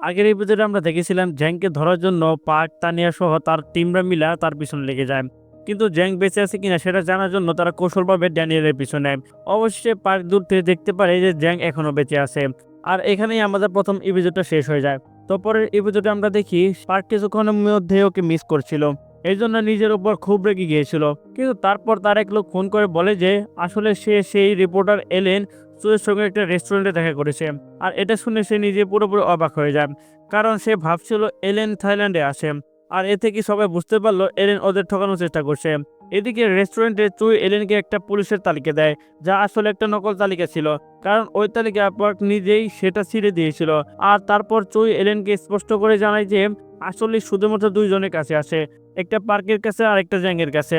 আগের এপিসোডে আমরা দেখেছিলাম জ্যাংকে ধরার জন্য পার্ক, তানিয়া সহ তার টিমরা মিলা তার পিছনে লেগে যায়। কিন্তু জ্যাং বেঁচে আছে কিনা সেটা জানার জন্য তারা কৌশলভাবে ড্যানিয়েলের পিছনে। অবশেষে পার্ক দূর থেকে দেখতে পারে যে জ্যাং এখনো বেঁচে আছে। আর এখানেই আমাদের প্রথম এপিসোডটা শেষ হয়ে যায়। তো পরের এপিসোডে আমরা দেখি পার্ক কিছুক্ষণের মধ্যে ওকে মিস করছিল, এই জন্য নিজের উপর খুব রেগে গিয়েছিল। কিন্তু তারপর তার এক লোক ফোন করে বলে যে আসলে সে সেই রিপোর্টার এলেন সুয়ের সঙ্গে একটা রেস্টুরেন্টে দেখা করেছে। আর এটা শুনে সে নিজে পুরোপুরি অবাক হয়ে যায়, কারণ সে ভাবছিল এলেন থাইল্যান্ডে আসে। আর এ থেকে সবাই বুঝতে পারলো এলেন ওদের ঠকানোর চেষ্টা করছে। এদিকে রেস্টুরেন্টে চুই এলেনকে একটা পুলিশের তালিকা দেয়, যা আসলে একটা নকল তালিকা ছিল, কারণ ওই তালিকা পার্ক নিজেই সেটা ছিঁড়ে দিয়েছিল। আর তারপর চুই এলেনকে স্পষ্ট করে জানায় যে আসলে শুধুমাত্র দুইজনের কাছে আসে, একটা পার্কের কাছে আর একটা জ্যাংয়ের কাছে।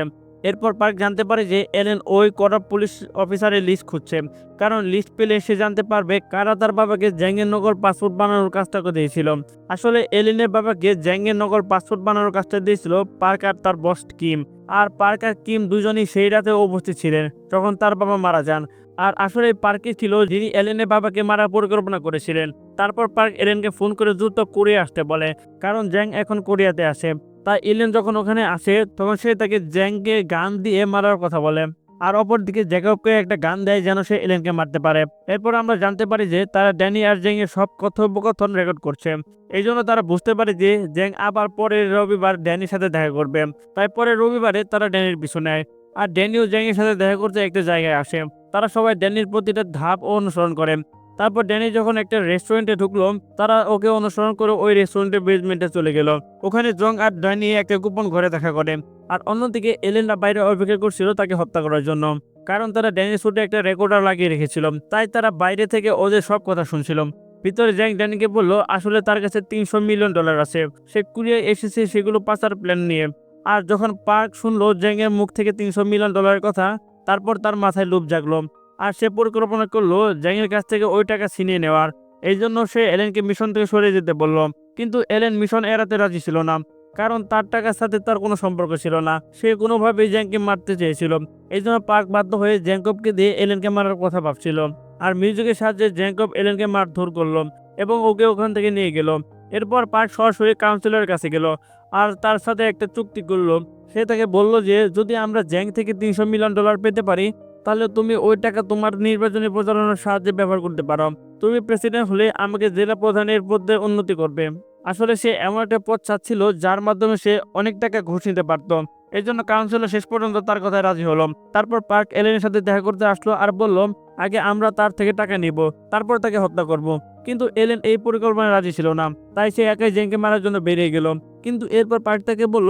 এরপর পার্ক জানতে পারে যে এলেন ওই করা পুলিশ অফিসারের লিস্ট খুঁজছে, কারণ লিস্ট পেলে সে জানতে পারবে কারা তার বাবাকে জ্যাংয়ের নকল পাসপোর্ট বানানোর কাজটা দিয়েছিল। আসলে এলেনের বাবাকে জ্যাংয়ের নকল পাসপোর্ট বানানোর কাজটা দিয়েছিল পার্ক আর তার বস কিম। আর পার্ক আর কিম দুজনই সেই রাতে উপস্থিত ছিলেন যখন তার বাবা মারা যান। আর আসলে পার্কই ছিল যিনি এলেনের বাবাকে মারার পরিকল্পনা করেছিলেন। তারপর পার্ক এলেনকে ফোন করে দ্রুত কোরিয়া আসতে বলে, কারণ জ্যাং এখন কোরিয়াতে আসে। তাই এলেন যখন ওখানে আসে তখন সে তাকে জ্যাংকে গান দিয়ে মারার কথা বলে। আর অপরদিকে জ্যাকবকে একটা গান দেয় যেন সে এলেনকে মারতে পারে। এরপর আমরা জানতে পারি যে তারা ড্যানি আর জ্যাং এর সব কথোপকথন রেকর্ড করছে। এই জন্য তারা বুঝতে পারে যে জ্যাং আবার পরের রবিবার ড্যানির সাথে দেখা করবে। তাই পরের রবিবারে তারা ড্যানির পিছু নেয়। আর ড্যানিও জ্যাং এর সাথে দেখা করতে একটা জায়গায় আসে। তারা সবাই ড্যানির প্রতিটা ধাপ অনুসরণ করে। তারপর ড্যানি যখন একটা রেস্টুরেন্টে ঢুকলো, তারা ওকে অনুসরণ করে ওই রেস্টুরেন্টের বেসমেন্টে চলে গেল। ওখানে জং আর ড্যানি একটা গোপন ঘরে দেখা করে। আর অন্যদিকে এলেনরা বাইরে অপেক্ষা করছিল তাকে হত্যা করার জন্য, কারণ তারা ড্যানির শুটে একটা রেকর্ডার লাগিয়ে রেখেছিল। তাই তারা বাইরে থেকে ওদের সব কথা শুনছিল। ভিতরে জ্যাং ড্যানিকে বলল আসলে তার কাছে $300 মিলিয়ন আছে, সে কুরিয়ায় এসেছে সেগুলো পাচার প্ল্যান নিয়ে। আর যখন পার্ক শুনলো জ্যাং এর মুখ থেকে $300 মিলিয়ন কথা, তারপর তার মাথায় লোভ জাগলো। আর সে পরিকল্পনা করলো জ্যাংয়ের কাছ থেকে ওই টাকা ছিনিয়ে নেওয়ার। এই জন্য সে এলেনকে মিশন থেকে সরে যেতে বলল। কিন্তু এলেন মিশন এড়াতে রাজি ছিল না, কারণ তার টাকার সাথে তার কোনো সম্পর্ক ছিল না। সে কোনোভাবেই জ্যাংকে মারতে চেয়েছিল। এই জন্য পার্ক বাধ্য হয়ে জ্যাঙ্কবকে দিয়ে এলেনকে মারার কথা ভাবছিল। আর মিউজিকের সাহায্যে জ্যাঙ্কব এলেনকে মারধর করলো এবং ওকে ওখান থেকে নিয়ে গেল। এরপর পার্ক সরাসরি কাউন্সিলরের কাছে গেল আর তার সাথে একটা চুক্তি করলো। সে তাকে বলল যে যদি আমরা জ্যাং থেকে $300 মিলিয়ন পেতে পারি, তাহলে তুমি ওই টাকা তোমার নির্বাচনী প্রচারণার সাহায্যে ব্যবহার করতে পারো। তুমি প্রেসিডেন্ট হলে আমাকে জেলা প্রধানের পদে উন্নতি করবে। আসলে সে এমন একটা পদ চাচ্ছিল যার মাধ্যমে সে অনেক টাকা ঘুষ নিতে পারত। এই জন্য কাউন্সিলর শেষ পর্যন্ত তার কথায় রাজি হলো। তারপর পার্ক এলেনের সাথে দেখা করতে আসলো আর বলল আগে আমরা তার থেকে টাকা নিব, তারপর তাকে হত্যা করব। কিন্তু এলেন এই পরিকল্পনায় রাজি ছিল না, তাই সে একাই জেনকে মারার জন্য বেরিয়ে গেল। কিন্তু এরপর পার্ক তাকে বলল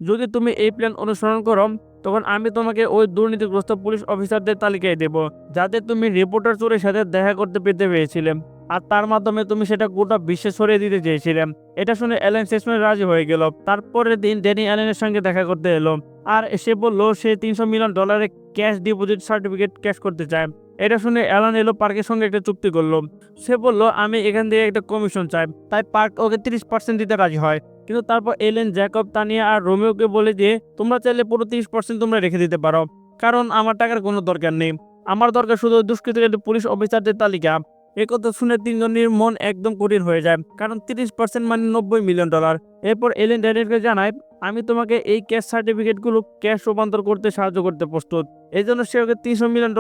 যদি তুমি এই প্ল্যান অনুসরণ করো, তখন আমি তোমাকে ওই দুর্নীতিগ্রস্ত পুলিশ অফিসারদের তালিকায় দেব, যাদের তুমি রিপোর্টার চোরের সাথে দেখা করতে পেতে পেরেছিলে। আর তার মাধ্যমে তুমি সেটা গোটা বিশ্বে ছড়িয়ে দিতে চেয়েছিলে। এটা শুনে অ্যালেন শেষমেশ রাজি হয়ে গেল। তারপরের দিন ড্যানি অ্যালেনের সঙ্গে দেখা করতে এলো আর সে বলল সে $300 million cash deposit certificate cash করতে চায়। এটা শুনে অ্যালান এলো পার্কের সঙ্গে একটা চুক্তি করলো। সে বলল আমি এখান থেকে একটা কমিশন চাই। তাই পার্ক ওকে 30% দিতে রাজি হয়। কিন্তু তারপর এলেন, জ্যাকব, তানিয়া আর রোমিওকে বলে দিয়ে তোমরা চাইলে পুরো 30% তোমরা রেখে দিতে পারো, কারণ আমার টাকার কোনো দরকার নেই। আমার দরকার শুধু দুষ্কৃতকারী পুলিশ অফিসারদের তালিকা। একথা শুনে তিনজনের মন একদম কঠিন হয়ে যায়, কারণ 30% মানে $90 মিলিয়ন। এরপর এলেন ড্যানিয়েলকে জানায় আমি তোমাকে এই ক্যাশ সার্টিফিকেটগুলো ক্যাশ রূপান্তর করতে সাহায্য করতে প্রস্তুত। এই জন্য সে ওকে $300 মিলিয়ন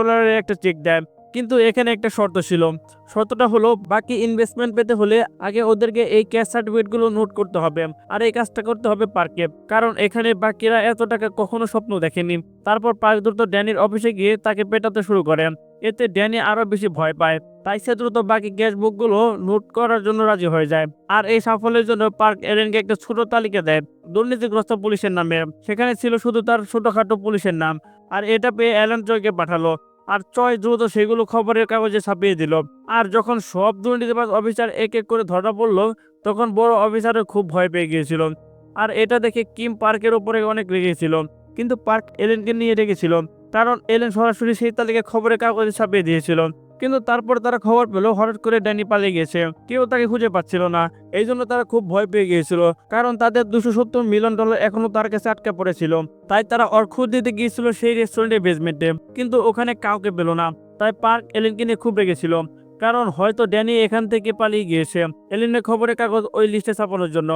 একটা চেক দেয়। কিন্তু এখানে একটা শর্ত ছিল। শর্তটা হলো বাকি ইনভেস্টমেন্ট পেতে হলে আগে ওদেরকে এই ক্যাশ সার্টিফিকেটগুলো নোট করতে হবে। আর এই কাজটা করতে হবে পার্কে, কারণ এখানে বাকিরা এত টাকা কখনো স্বপ্ন দেখেনি। তারপর পার্ক দ্রুত ড্যানির অফিসে গিয়ে তাকে পেটাতে শুরু করে। এতে ড্যানি আরো বেশি ভয় পায়। তাই সে দ্রুত বাকি ক্যাশ বুকগুলো নোট করার জন্য রাজি হয়ে যায়। আর এই সাফল্যের জন্য পার্ক এলেনকে একটা ছোট তালিকা দেয় দুর্নীতিগ্রস্ত পুলিশের নামে। সেখানে ছিল শুধু তার ছোটখাটো পুলিশের নাম। আর এটা পেয়ে অ্যালান চয়কে পাঠালো। আর চয় দ্রুত সেগুলো খবরের কাগজে ছাপিয়ে দিল। আর যখন সব দুর্নীতিবাজ অফিসার এক এক করে ধরা পড়লো, তখন বড় অফিসারও খুব ভয় পেয়ে গিয়েছিল। আর এটা দেখে কিম পার্কের উপরে অনেক রেগেছিল। কিন্তু পার্ক এলেনকে নিয়ে রেগেছিল, কারণ এলেন সরাসরি সেই তালিকা খবরের কাগজে ছাপিয়ে দিয়েছিল। কিন্তু তারপর তারা খবর পেল হঠাৎ করে ড্যানি পালিয়ে গেছে, কেউ তাকে খুঁজে পাচ্ছিল না। এই জন্য তারা খুব ভয় পেয়ে গিয়েছিল, কারণ তাদের $270 মিলিয়ন এখনো তার কাছে আটকা পড়েছিল। তাই তারা ওর খোঁজ দিতে গিয়েছিল সেই রেস্টুরেন্টের বেসমেন্টে, কিন্তু ওখানে কাউকে পেল না। তাই পার্ক এলেনকে নিয়ে খুব রেগেছিল। কারণ হয়তো ড্যানি এখান থেকে পালিয়ে গিয়েছে এলেনের খবরের কাগজ ওই লিস্টে ছাপানোর জন্য।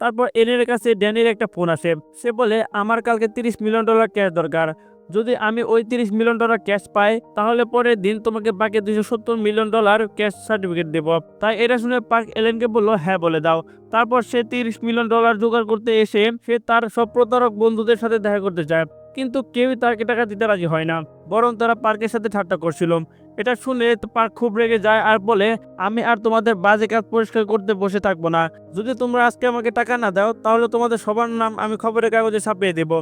তারপর এলেনের কাছে ড্যানির একটা ফোন আসে। সে বলে আমার কালকে $30 মিলিয়ন ক্যাশ দরকার। যদি আমি ওই $30 মিলিয়ন ক্যাশ পাই তাহলে পরের দিন তোমাকে বাকি $270 মিলিয়ন ক্যাশ সার্টিফিকেট দেব। তাই এটা শুনে পার্ক এলেনকে বলল হ্যাঁ বলে দাও। তারপর সে $30 মিলিয়ন জোগাড় করতে এসে সে তার সব প্রতারক বন্ধুদের সাথে দেখা করতে চায়, কিন্তু কেউই তাকে টাকা দিতে রাজি হয় না, বরং তারা পার্কের সাথে ঠাট্টা করছিল। এটা শুনে পার্ক খুব রেগে যায় আর বলে আমি আর তোমাদের বাজে কাজ পরিষ্কার করতে বসে থাকবো না। যদি তোমরা আজকে আমাকে টাকা না দাও তাহলে তোমাদের সবার নাম আমি খবরের কাগজে ছাপিয়ে দেব।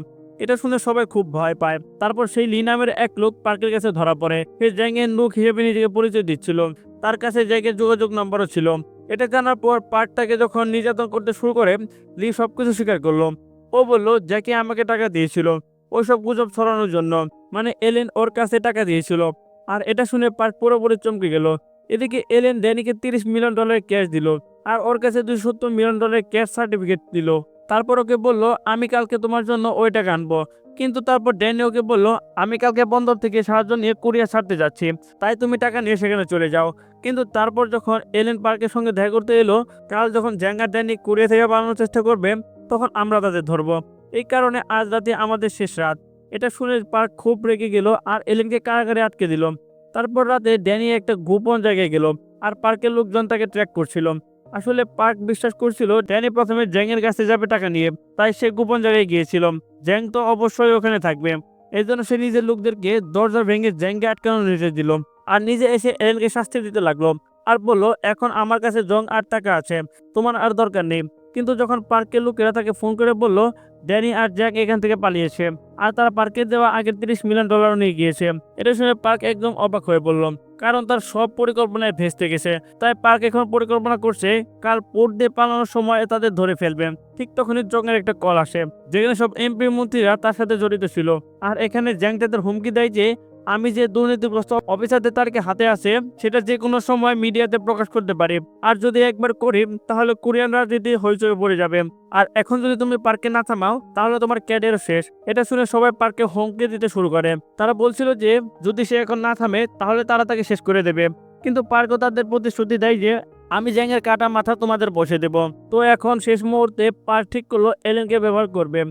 এটা শুনে সবাই খুব ভয় পায়। তারপর সেই লি নামের এক লোক পার্কের কাছে ধরা পড়ে। সে জ্যাংয়ের লোক হিসেবে নিজেকে পরিচয় দিচ্ছিল। তার কাছে জ্যাংয়ের যোগাযোগ নম্বরও ছিল। এটা জানার পর পার্ক তাকে যখন নির্যাতন করতে শুরু করে লি সবকিছু স্বীকার করলো। ও বলল জ্যাকি আমাকে টাকা দিয়েছিল ওইসব গুজব ছড়ানোর জন্য, মানে এলেন ওর কাছে টাকা দিয়েছিল। আর এটা শুনে পার্ক পুরোপুরি চমকে গেল। এদিকে এলেন ড্যানিকে $30 মিলিয়ন ক্যাশ দিল আর ওর কাছে $270 মিলিয়ন ক্যাশ সার্টিফিকেট দিল। তারপর ওকে বলল আমি কালকে তোমার জন্য ওই টাকা আনবো। কিন্তু তারপর ড্যানি ওকে বলল আমি কালকে বন্দর থেকে সাহায্য নিয়ে কোরিয়া ছাড়তে যাচ্ছি, তাই তুমি টাকা নিয়ে সেখানে চলে যাও। কিন্তু তারপর যখন এলেন পার্কের সঙ্গে দেখা করতে এলো, কাল যখন জ্যাং আর ড্যানি কোরিয়া থেকে পালানোর চেষ্টা করবে তখন আমরা তাদের ধরবো। এই কারণে আজ রাতে আমাদের শেষ রাত। এটা শুনে পার্ক খুব রেগে গেল আর এলেনকে কারাগারে আটকে দিল। তারপর রাতে ড্যানি একটা গোপন জায়গায় গেল আর পার্কের লোকজন তাকে ট্র্যাক করছিল। আসলে পার্ক বিশ্বাস করছিল ড্যানি প্রথমে জ্যাংয়ের কাছে যাবে টাকা নিয়ে, তাই সে গোপন জায়গায় গিয়েছিল। জ্যাং তো অবশ্যই ওখানে থাকবে, এই জন্য সে নিজের লোকদেরকে দরজা ভেঙে জ্যাংকে আটকানোর নির্দেশ দিল আর নিজে এসে এলেনকে শাস্তি দিতে লাগলো আর বলল এখন আমার কাছে জং আর টাকা আছে, তোমার আর দরকার নেই। কিন্তু যখন পার্কের লোকেরা তাকে ফোন করে বলল ড্যানি আর জ্যাক এখান থেকে পালিয়েছে আর তারা পার্কে দেওয়া আগের $30 মিলিয়ন নিয়ে গিয়েছে, এটা শুনে পার্ক একদম অবাক হয়ে পড়ল, কারণ তার সব পরিকল্পনায় ভেস্তে গেছে। তাই পার্ক এখন পরিকল্পনা করছে কাল পোর্ট দিয়ে পালানোর সময় তাদের ধরে ফেলবে। ঠিক তখনই জংয়ের একটা কল আসে যেখানে সব এমপি মন্ত্রীরা তার সাথে জড়িত ছিল। আর এখানে জ্যাং তাদের হুমকি দেয় যে আমি যে দুর্নীতিগ্রস্ত অফিসারদের তালিকা হাতে আছে সেটা যে কোনো সময় মিডিয়াতে প্রকাশ করতে পারি, আর যদি একবার করি তাহলে কোরিয়ান রাজনীতি হইচই পড়ে যাবে। আর এখন যদি তুমি পার্কে না থামাও তাহলে তোমার ক্যারিয়ার শেষ। এটা শুনে সবাই পার্কে হুমকি দিতে শুরু করে। তারা বলছিল যে যদি সে এখন না থামে তাহলে তারা তাকে শেষ করে দেবে। কিন্তু পার্কও তাদের প্রতিশ্রুতি দেয় যে আমি জ্যাংয়ের কাটা মাথা তোমাদের বসে দেব। তো এখন শেষ মুহূর্তে পার্ক ঠিক করলো এলেনকে ব্যবহার করবে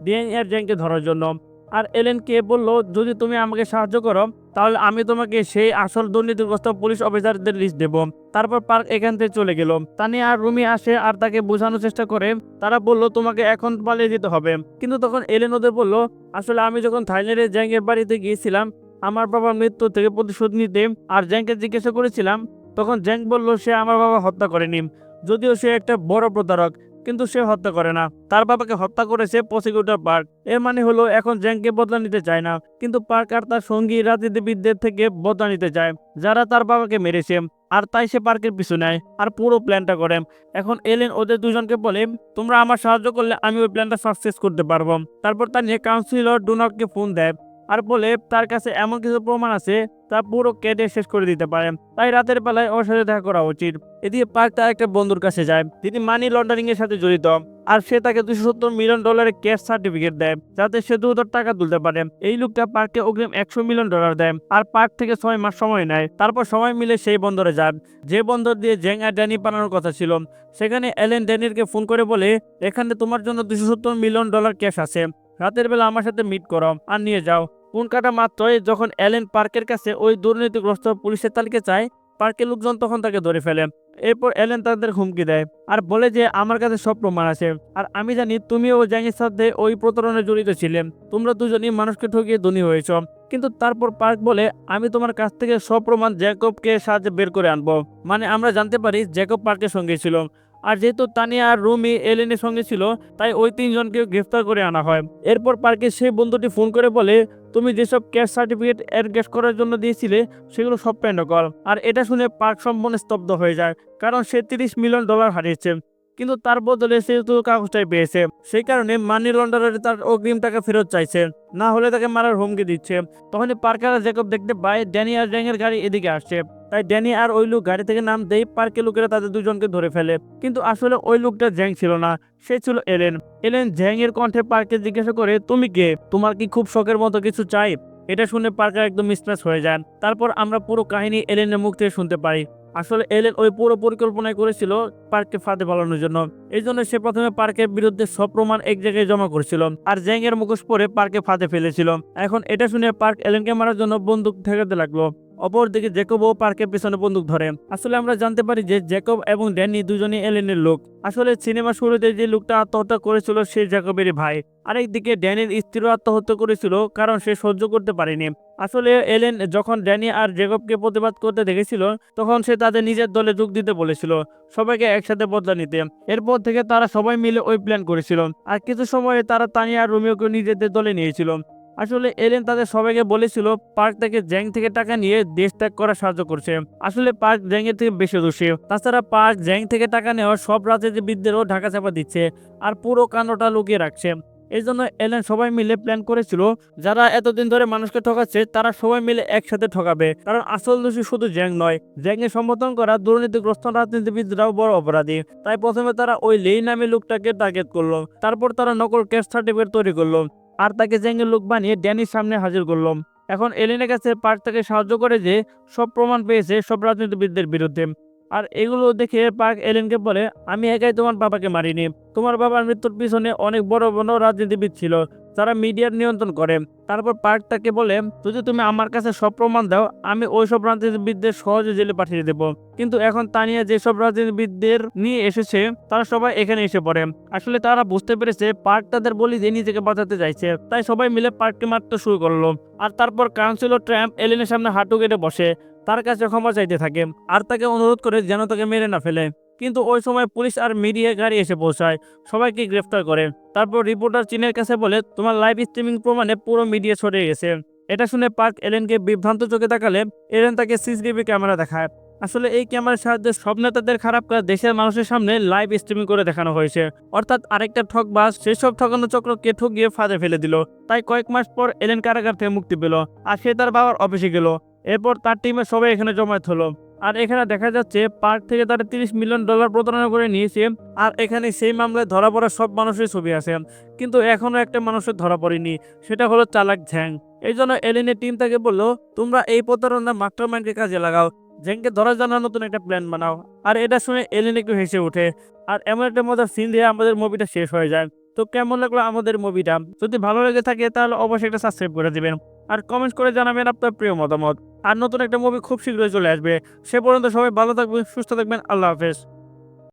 জ্যাং আর জ্যাংকে ধরার জন্য। আর এলেনকে বলল যদি তুমি আমাকে সাহায্য করো তাহলে আমি তোমাকে সেই আসল দুর্নীতিগ্রস্ত পুলিশ অফিসারদের লিস্ট দেব। তারপর পার্ক এখান থেকে চলে গেল। তানিয়া আর রুমি আসে আর তাকে বোঝানোর চেষ্টা করে। তারা বলল তোমাকে এখন পালিয়ে যেতে হবে। কিন্তু তখন এলেন ওদের বলল আসলে আমি যখন থাইল্যান্ডে জ্যাংয়ের বাড়িতে গিয়েছিলাম আমার বাবার মৃত্যু থেকে প্রতিশোধ নিতে আর জ্যাংকে জিজ্ঞাসা করেছিলাম, তখন জ্যাং বলল সে আমার বাবা হত্যা করেনি, যদিও সে একটা বড় প্রতারক, কিন্তু সে হত্যা করে না। তার বাবাকে হত্যা করেছে প্রসিকিউটর পার্ক। এর মানে হলো এখন জ্যাংকে বদলা নিতে চায় না, কিন্তু পার্ক আর তার সঙ্গী রাজনীতিবিদদের থেকে বদলা নিতে চায় যারা তার বাবাকে মেরেছে। আর তাই সে পার্কের পিছু নেয় আর পুরো প্ল্যানটা করে। এখন এলেন ওদের দুজনকে বলে তোমরা আমার সাহায্য করলে আমি ওই প্ল্যানটা সাকসেস করতে পারবো। তারপর তার নিয়ে কাউন্সিলর ডোনাল্ডকে ফোন দেয় আর বলে তার কাছে এমন কিছু প্রমাণ আছে তা পুরো কেটে শেষ করে দিতে পারে, তাই রাতের বেলায় ওর সাথে দেখা করা উচিত। এদিকে পার্ক তার একটা বন্ধুর কাছে যায় তিনি মানি লন্ডারিং এর সাথে জড়িত, আর সে তাকে $270 মিলিয়ন ক্যাশ সার্টিফিকেট দেয় যাতে সে দ্রুত টাকা তুলতে পারে। এই লোকটা পার্ককে অগ্রিম $100 মিলিয়ন দেয় আর পার্ক থেকে 6 মাস সময় নেয়। তারপর সময় মিলে সেই বন্দরে যান যে বন্দর দিয়ে জ্যাং আর ড্যানি পালানোর কথা ছিল। সেখানে এলেন ড্যানিরকে ফোন করে বলে এখানে তোমার জন্য $270 মিলিয়ন ক্যাশ আছে, রাতের বেলা আমার সাথে মিট করো আর নিয়ে যাও। ফোন কাটা মাত্রই যখন এলেন পার্কের কাছে ওই দুর্নীতিগ্রস্ত পুলিশের তালিকা চায়, পার্কের লোকজন তখন তাকে ধরে ফেলে। এরপর এলেন তাদের হুমকি দেয় আর বলে যে আমার কাছে সব প্রমাণ আছে আর আমি জানি তুমিও জ্যাংয়ের সাথে ওই প্রতারণায় জড়িত ছিলেন, তোমরা দুজনই মানুষকে ঠকিয়ে ধনী হয়েছ। কিন্তু তারপর পার্ক বলে আমি তোমার কাছ থেকে সব প্রমাণ জ্যাকবকে সাহায্যে বের করে আনবো। মানে আমরা জানতে পারি জ্যাকব পার্কের সঙ্গে ছিল, আর যেহেতু তানিয়া আর রুমি এলেনের সঙ্গে ছিল তাই ওই তিনজনকে গ্রেফতার করে আনা হয়। এরপর পার্কের সেই বন্ধুটি ফোন করে বলে তুমি যেসব ক্যাশ সার্টিফিকেট এনক্যাশ করার জন্য দিয়েছিলে সেগুলো সব নকল। আর এটা শুনে পার্ক সম্পূর্ণ স্তব্ধ হয়ে যায়, কারণ সে $30 মিলিয়ন হারিয়েছে কিন্তু তার বদলে সে তো কাগজটাই পেয়েছে। সেই কারণে মানি লন্ডারে তার অগ্রিম টাকা ফেরত চাইছে, না হলে তাকে মারার হুমকি দিচ্ছে। তখনই পার্কার জ্যাকব দেখতে পায় ড্যানি আর জ্যাংয়ের গাড়ি এদিকে আসছে, তাই ড্যানি আর ওই লোক গাড়ি থেকে নামতেই পার্কের লোকেরা তাদের দুজনকে ধরে ফেলে। কিন্তু আসলে ওই লোকটা জ্যাং ছিল না, সে ছিল এলেন। এলেন জ্যাং এর কণ্ঠে পার্কে জিজ্ঞাসা করে তুমি কে, তোমার কি খুব শখের মতো কিছু চাই? এটা শুনে পার্কার একদম মিসম্যাচ হয়ে যান। তারপর আমরা পুরো কাহিনী এলেনের মুখ থেকে শুনতে পাই। আসলে এলেন ওই পুরো পরিকল্পনাই করেছিল পার্ককে ফাঁদে পালানোর জন্য। এই জন্য সে প্রথমে পার্কের বিরুদ্ধে সব প্রমাণ এক জায়গায় জমা করেছিল আর জ্যাং এর মুখোশ পরে পার্কে ফাঁদে ফেলেছিল। এখন এটা শুনে পার্ক এলেনকে মারার জন্য বন্দুক ঠেকাতে লাগলো। অপরদিকে জ্যাকবও পার্কের পেছনে বন্দুক ধরে। আসলে আমরা জানতে পারি যে জ্যাকব এবং ড্যানি দুজনই এলেনের লোক। আসলে সিনেমা শুরুতে যে লোকটা আত্মহত্যা করেছিল সে জ্যাকবেরই ভাই। আরেকদিকে ড্যানির স্ত্রীও আত্মহত্যা করেছিল কারণ সে সহ্য করতে পারেনি। আসলে এলেন যখন ড্যানি আর জ্যাকবকে প্রতিবাদ করতে দেখেছিল তখন সে তাদের নিজের দলে যোগ দিতে বলেছিল, সবাইকে একসাথে বদলা নিতে। এরপর থেকে তারা সবাই মিলে ওই প্ল্যান করেছিল আর কিছু সময়ে তারা তানিয়া আর রোমিওকে নিজেদের দলে নিয়েছিল। আসলে এলেন তাদের সবাইকে বলেছিল পার্ক থেকে জ্যাং থেকে টাকা নিয়ে দেশ ত্যাগ করা সাহায্য করছে। আসলে পার্ক জ্যাং এর থেকে বেশি দোষী। তাছাড়া পার্ক জ্যাং থেকে টাকা নেওয়া সব রাজনীতিবিদদেরও ঢাকা চাপা দিচ্ছে আর পুরো কাণ্ডটা লুকিয়ে রাখছে। এই জন্য এলেন সবাই মিলে প্ল্যান করেছিল যারা এতদিন ধরে মানুষকে ঠকাচ্ছে তারা সবাই মিলে একসাথে ঠকাবে, কারণ আসল দোষী শুধু জ্যাং নয়, জ্যাং এর সমর্থন করা দুর্নীতিগ্রস্ত রাজনীতিবিদরাও বড় অপরাধী। তাই প্রথমে তারা ওই লেই নামে লোকটাকে টার্গেট করলো, তারপর তারা নকল ক্যাশ সার্টিফিকেট তৈরি করলো আর তাকে জ্যাংয়ের লোক বানিয়ে ড্যানির সামনে হাজির করলাম। এখন এলেনের কাছে পার্ক তাকে সাহায্য করে যে সব প্রমাণ পেয়েছে সব রাজনীতিবিদদের বিরুদ্ধে। আর এগুলো দেখে পার্ক এলেনকে বলে, আমি একাই তোমার বাবাকে মারিনি, তোমার বাবার মৃত্যুর পিছনে অনেক বড় বড় রাজনীতিবিদ ছিল যারা মিডিয়ার নিয়ন্ত্রণ করে। তারপর পার্ক তাকে বলে, যদি তুমি আমার কাছে সব প্রমাণ দাও আমি ওই সব রাজনীতিবিদদের সহজে জেলে পাঠিয়ে দেব। কিন্তু এখন তানিয়া যেসব রাজনীতিবিদদের নিয়ে এসেছে তারা সবাই এখানে এসে পড়ে। আসলে তারা বুঝতে পেরেছে পার্ক তাদের বলি দিয়ে নিজেকে বাঁচাতে চাইছে, তাই সবাই মিলে পার্ককে মারতে শুরু করলো। আর তারপর কাউন্সিলর ট্রাম্প এলেনের সামনে হাঁটু কেটে বসে তার কাছে ক্ষমা চাইতে থাকে আর তাকে অনুরোধ করে যেন তাকে মেরে না ফেলে। কিন্তু ওই সময় পুলিশ আর মিডিয়া গাড়ি এসে পৌঁছায়, সবাইকে গ্রেফতার করে। তারপর রিপোর্টার চীনের কাছে বলে, তোমার লাইভ স্ট্রিমিং প্রমাণে পুরো মিডিয়া ছড়িয়ে গেছে। এটা শুনে পার্ক এলেনকে বিভ্রান্ত চোখে তাকালে এলেন তাকে সিসিটিভি ক্যামেরা দেখায়। আসলে এই ক্যামেরার সাহায্যে সব নেতাদের খারাপ কাজ দেশের মানুষের সামনে লাইভ স্ট্রিমিং করে দেখানো হয়েছে। অর্থাৎ আরেকটা ঠকবাজ সেসব ঠকানো চক্রকে ঠকিয়ে ফাঁদে ফেলে দিল। তাই কয়েক মাস পর এলেন কারাগার থেকে মুক্তি পেল আর সে তার বাবার অফিসে গেল। এরপর তার টিমের সবাই এখানে জমায়েত হলো আর এখানে দেখা যাচ্ছে পার্ক থেকে তারা $30 মিলিয়ন প্রতারণা করে নিয়েছে। আর এখানে সেই মামলায় ধরা পড়া সব মানুষের ছবি আছে, কিন্তু এখনো একটা মানুষের ধরা পড়েনি, সেটা হলো চালাক ঝ্যাং। এই জন্য এলেনের টিম তাকে বললো, তোমরা এই প্রতারণার মাস্টারমাইন্ডকে কাজে লাগাও, জ্যাংকে ধরার জন্য নতুন একটা প্ল্যান বানাও। আর এটা শুনে এলেন একটু হেসে ওঠে আর এমন একটা মজার সিন দিয়ে আমাদের মুভিটা শেষ হয়ে যায়। তো কেমন লাগলো আমাদের মুভিটা? যদি ভালো লেগে থাকে তাহলে অবশ্যই একটা সাবস্ক্রাইব করে দিবেন আর কমেন্ট করে জানাবেন আপনার প্রিয় মতামত। আর নতুন একটা মুভি খুব শীঘ্রই চলে আসবে। সে পর্যন্ত সবাই ভালো থাকবেন, সুস্থ থাকবেন। আল্লাহ হাফেজ।